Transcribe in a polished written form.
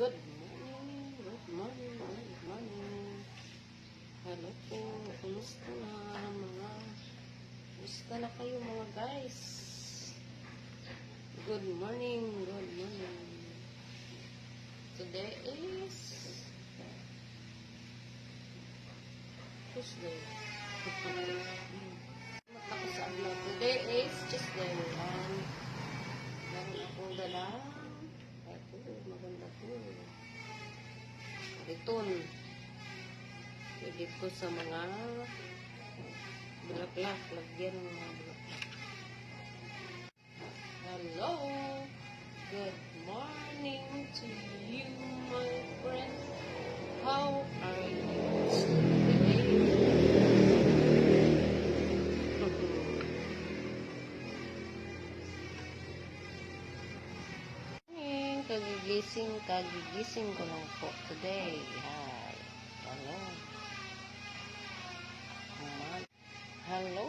Good morning, good morning, good morning. Hello po, kumusta na kayo mga guys? Good morning, good morning. Today is Tuesday. Matako sa vlog. Today is Tuesday. Meron akong dala. Ito, maganda to. Riton. Pwede ko sa mga bulaklak. Lagyan ng mga bulaklak. Hello! Good morning to you, my friend. How are you today? Kagigising ko lang po today. Hello.